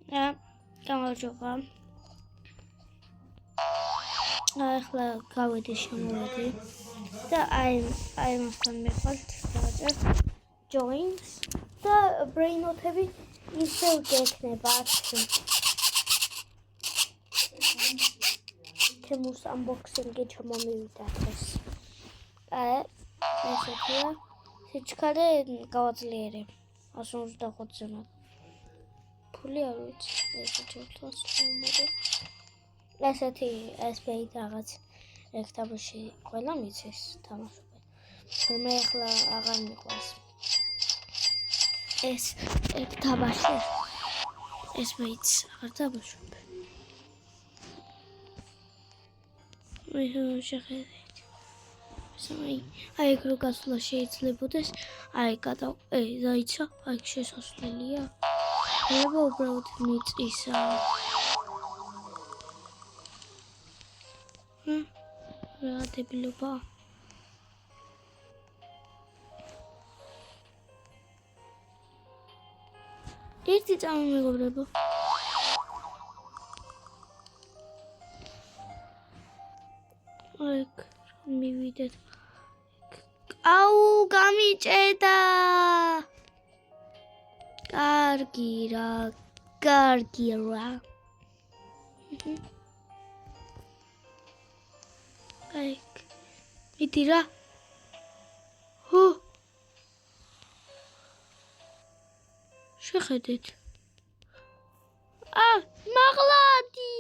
გამარჯობა. ახლა გავედი შემოვედი და აი მასთან მივხვდით დავაჭერთ joins და brain-ოთები ისევ გექნებათ. თემურს unboxing-ი ჩამომივიდა ეს. ესეთია. სიჩქარე გავაძლიერე 125-ზე. ფული არ ვიცი, ესე ჩავთვალს მომოდე. ესეთი SPA რაღაც ეგ თამაში ყველა მიცის თამაშობენ. მე ახლა აღარ მიყვარს. ეს ეგ თამაში SPA-ც აღარ თამაშობ. მე შეხედეთ. აი ეგ რო გასვლა შეიძლებოდეს, აი დაიცა, აი შესასვლელია. ეხლა უბრალოდ მიწისა. რა დებილობა. ერთი წამი მეგობრებო. აი მივიდეთ. აუ გამიჭედა. კარგი რა. აი მიდი რა. ჰო შეხედეთ. მაღლადი.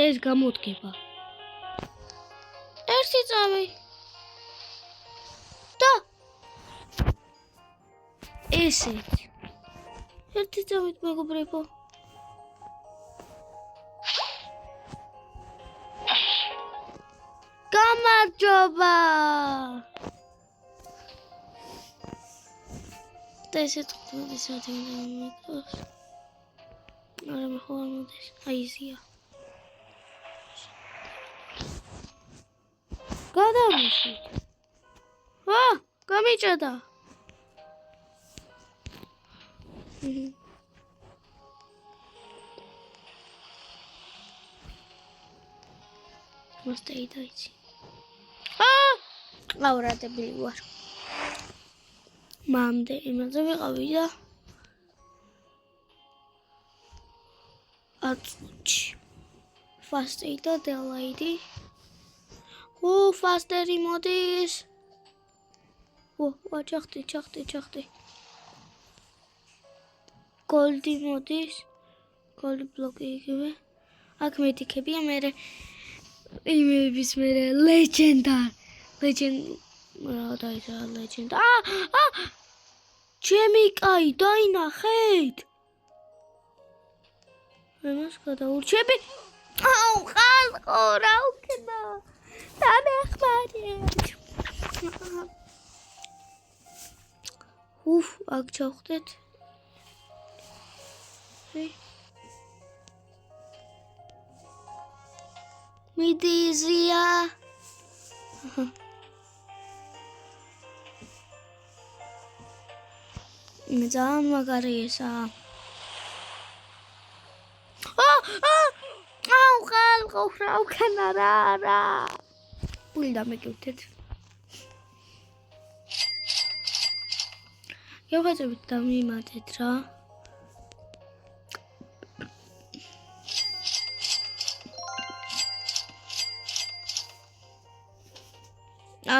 ეს გამოდგება. ერთი წამი. და ესეთ. ერთი წამით მეგობრებო. გამარჯობა. და ესეთ ხუთმეტი საათი მიდამეკოს. არა მახვალ მოდეს. აი იზია. გადავისვით. გამიჭედა. მოსტეი დაიცი. აურა დებილი ვარ. მამდე იმაზე ვიყავი და აწუჩი. ფასტეი და დელაიდი. ფასტერი მოდის. ჩახტი. გოლდი მოდის. გოლდი ბლოკი იგივე. აქ მედიქებია მერე იმების მერე ლეგენდარ. რა დაიცა ლეგენდა. ჩემი კაი დაინახეთ. მას გადაურჩები. ხალხო რა უკნა. დამეხმარეთ. აქ ჩავხდეთ. მიდი იზია. ძალიან მაგარი ესაა. ხალხო რა უკნა რა. პული დამეკივთეთ. გეუბნებით დამიმატეთ რა.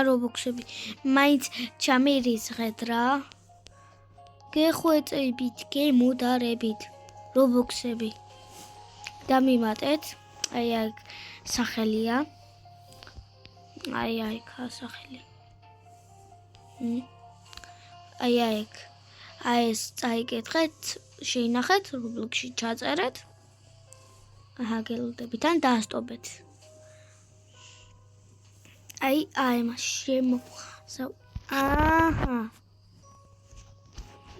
რობოქსები მაინც ჩამირიზღეთ რა. გეხვეწებით, გემუდარებით რობოქსები. დამიმატეთ. აი აქ სახელია. აი აქ სახელი. აი აქ. აი ეს წაიკითხეთ, შეინახეთ, რუბლიკში ჩაწერეთ. გელოდებით ან დაასტობეთ. აი მას შემოსავ.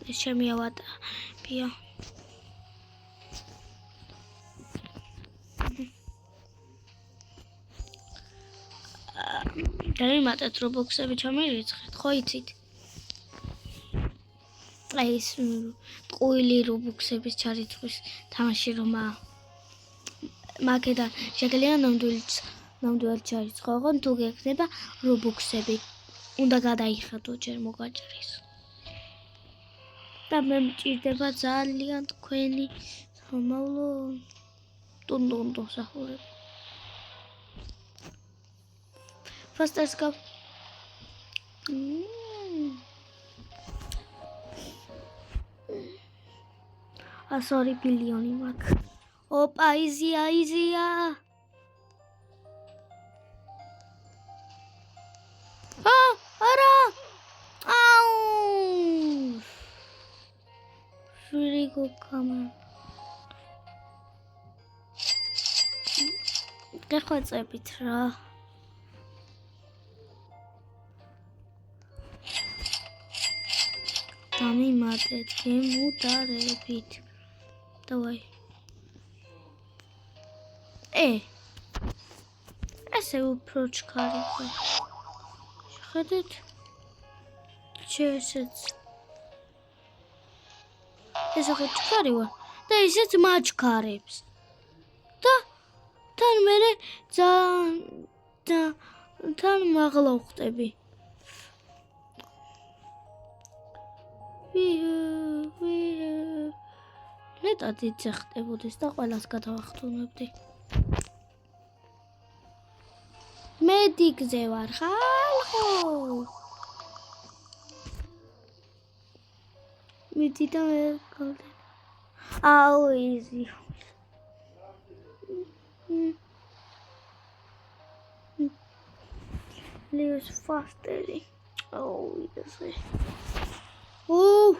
ეს შემიავატებია. გამიმატეთ რობოქსები ჩამირიცხეთ, ხო იცით? აი ეს ტყუილი რობოქსების ჩარიცხვის თამაში რომა მაგედან შეგიძლია ნამდვილად ჩარიცხო, ოღონდ თუ გექნება რობოქსები უნდა გადაიხადო ჯერ მოგაჭრის. და მე მჭირდება ძალიან თქვენი სამავლო ტუნდუნდო სახურები. Faster go. Sorry, billion mark. Opa, easy. Ara! Ow! Really good camera. Გეხვეწებით რა. დამიმატეთ გემუდარებით. დავაი. ესე უფრო ჩქარი ხო. შეხედეთ. ესეც. ესე ხო ჩქარი ვარ და ისეც მაჩქარებს. და თან მე თან მაღლა ვხტები. მეტად იცეხტებოდეს და ყველას გადავახტუნებდი. მე დიგზე ვარ ხალხო. მიდი და მე გავდე. აუ იზი. Leo's faster. Oh, yes. Oh.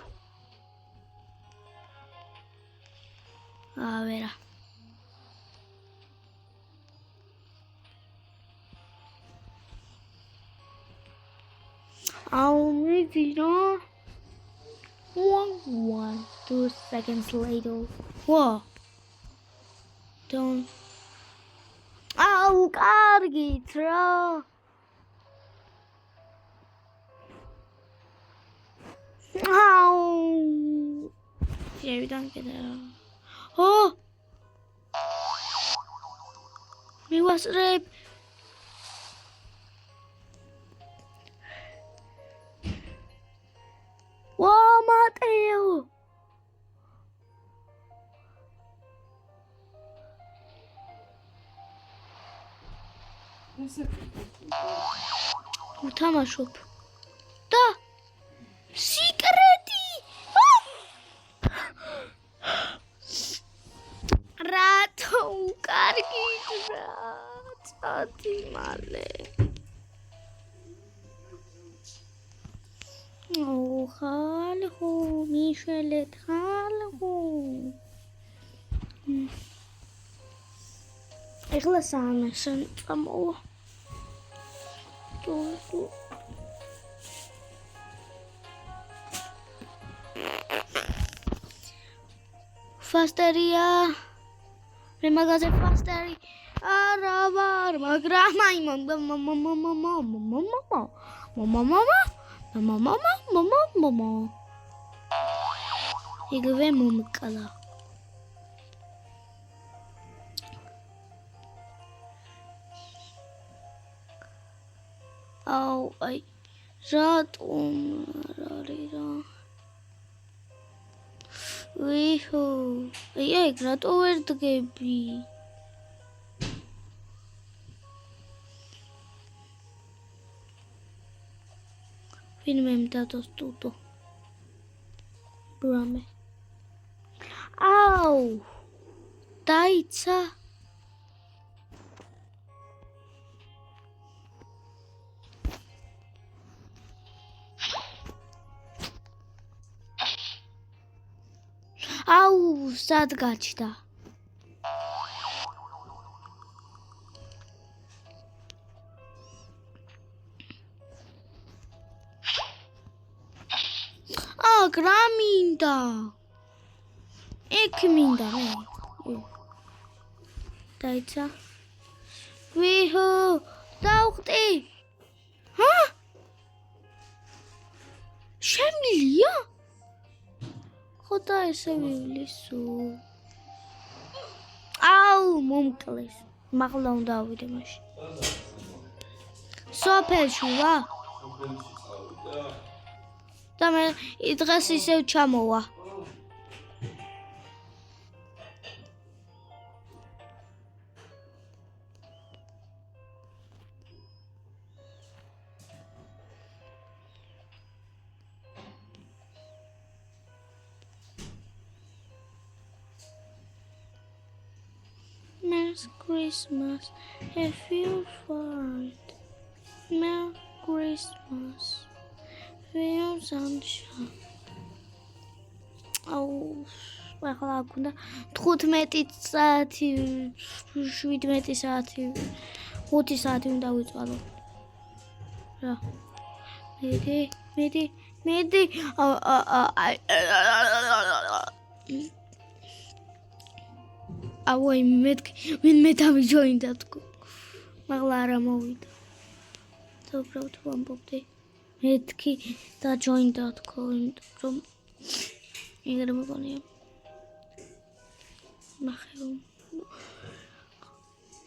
A ver. Maybe no. 2 seconds later. Whoa. Don't. Oh, კარგი რა. შევიდან კიდე. მივასწრებ. მატეო. უთამაშობ. და სიკრეტი. რატო კარგი რა. წადი მალე. ხალხო, მიშველეთ ხალხო. ეხლა სამესენ წამოვა. თუ ფასტერია. მე მაგაზე ფასტერი არა ვარ, მაგრამ აი mama. იგივე მომკლა. აუ აი რატომ არის რა. ვიჰო. აი რატო ვერ დგები? ვინმე მდადოს ტუტო. რამე. აუ. დაიცა. აუ, სად გაჩნდა? რა მინდა? იქ მინდა მე. დაიცა. ვიჰო, დავხტი. შემილია? ხოდა ესე ვივლისო. აუ, მომკლეს. მაღლა უნდა ავიდე მაშინ. სოფელში ვა? და მე დღეს ისევ ჩამოვა. Merry Christmas, have you found? Merry Christmas, feel sunshine. Oh, ახლა გქონდა 15 საათი, 17 საათი, 5 საათი უნდა ვიწვალო. რა. მედი. აუი მე დავიჯოინდა თქო. მაღლა არა მოვიდა. და უბრალოდ ვამბობდი. მეთქი დაჯოინდა თქო, იმიტომ რომ ეგრე მოგონია. ნახე.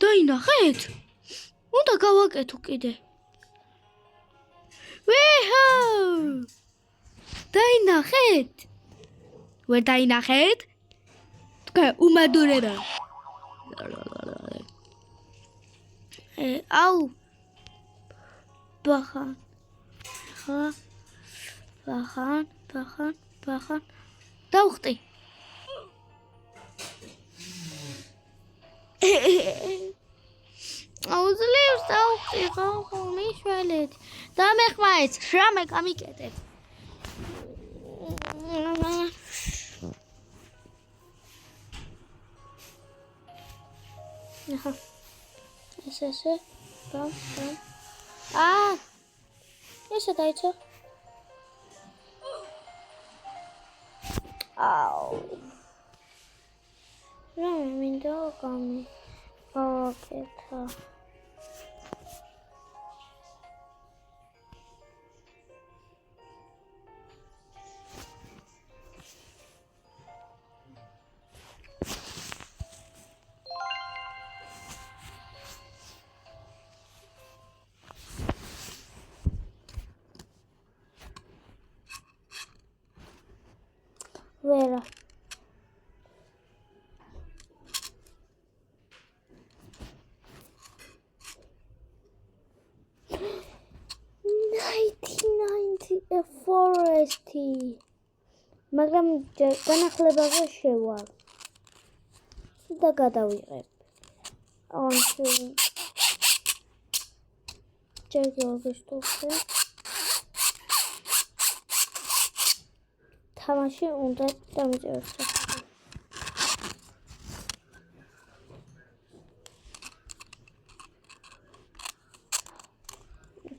დაინახეთ? უნდა გავაკეთო კიდე. ვეჰო! დაინახეთ? ვერ დაინახეთ? უმადურება. აუ. ბახან. დავხტი. აუძლებს დავხტი ხო მიშველეთ. დამეხმარეთ, შრამე გამიკეთეთ. Aha. Ესე. Bam. ესე დაიწყო. აუ. რა მინდა გამი. ოკეთა. Vera. A forest. მაგრამ განახლებაზე შევა. და გადავიღებ. ჯერგიოგისტოზე. თამაში უნდა დამიწეროს.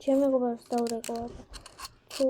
ჩემი გობარს დაურეკო. თუ